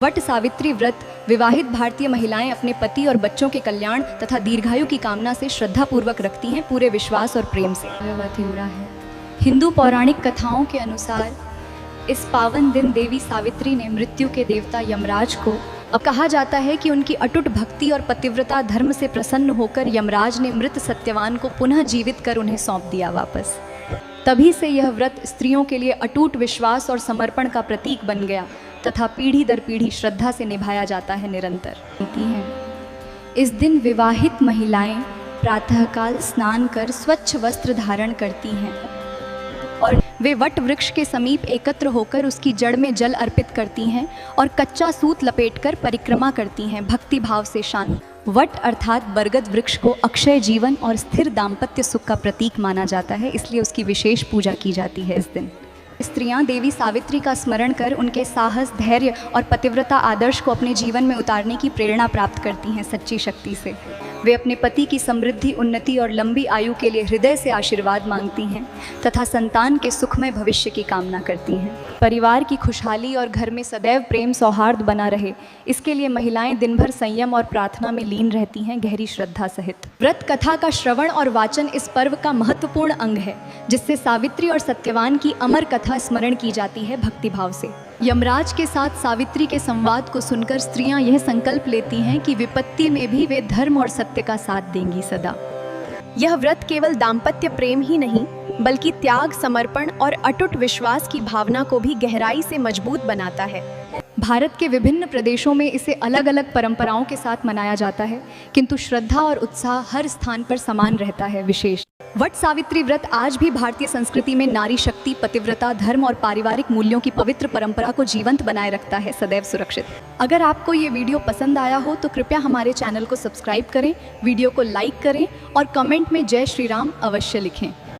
वट सावित्री व्रत विवाहित भारतीय महिलाएं अपने पति और बच्चों के कल्याण तथा दीर्घायु की कामना से श्रद्धापूर्वक रखती हैं, पूरे विश्वास और प्रेम से। हिंदू पौराणिक कथाओं के अनुसार इस पावन दिन देवी सावित्री ने मृत्यु के देवता यमराज को, अब कहा जाता है कि उनकी अटूट भक्ति और पतिव्रता धर्म से प्रसन्न होकर यमराज ने मृत सत्यवान को पुनः जीवित कर उन्हें सौंप दिया वापस। तभी से यह व्रत स्त्रियों के लिए अटूट विश्वास और समर्पण का प्रतीक बन गया तथा पीढ़ी दर पीढ़ी श्रद्धा से निभाया जाता है निरंतर। इस दिन विवाहित महिलाएं प्रातःकाल स्नान कर स्वच्छ वस्त्र धारण करती हैं और वे वट वृक्ष के समीप एकत्र होकर उसकी जड़ में जल अर्पित करती हैं और कच्चा सूत लपेटकर परिक्रमा करती हैं भक्ति भाव से शांत। वट अर्थात बरगद वृक्ष को अक्षय जीवन और स्थिर दाम्पत्य सुख का प्रतीक माना जाता है, इसलिए उसकी विशेष पूजा की जाती है इस दिन। स्त्रियां देवी सावित्री का स्मरण कर उनके साहस, धैर्य और पतिव्रता आदर्श को अपने जीवन में उतारने की प्रेरणा प्राप्त करती हैं सच्ची शक्ति से। वे अपने पति की समृद्धि, उन्नति और लंबी आयु के लिए हृदय से आशीर्वाद मांगती हैं तथा संतान के सुखमय भविष्य की कामना करती हैं। परिवार की खुशहाली और घर में सदैव प्रेम सौहार्द बना रहे, इसके लिए महिलाएं दिन भर संयम और प्रार्थना में लीन रहती हैं गहरी श्रद्धा सहित। व्रत कथा का श्रवण और वाचन इस पर्व का महत्वपूर्ण अंग है, जिससे सावित्री और सत्यवान की अमर कथा स्मरण की जाती है भक्तिभाव से। यमराज के साथ सावित्री के संवाद को सुनकर स्त्रियां यह संकल्प लेती हैं कि विपत्ति में भी वे धर्म और सत्य का साथ देंगी सदा। यह व्रत केवल दाम्पत्य प्रेम ही नहीं, बल्कि त्याग, समर्पण और अटूट विश्वास की भावना को भी गहराई से मजबूत बनाता है। भारत के विभिन्न प्रदेशों में इसे अलग अलग परंपराओं के साथ मनाया जाता है, किंतु श्रद्धा और उत्साह हर स्थान पर समान रहता है। विशेष वट सावित्री व्रत आज भी भारतीय संस्कृति में नारी शक्ति, पतिव्रता, धर्म और पारिवारिक मूल्यों की पवित्र परंपरा को जीवंत बनाए रखता है, सदैव सुरक्षित। अगर आपको ये वीडियो पसंद आया हो तो कृपया हमारे चैनल को सब्सक्राइब करें, वीडियो को लाइक करें और कमेंट में जय श्री राम अवश्य लिखें।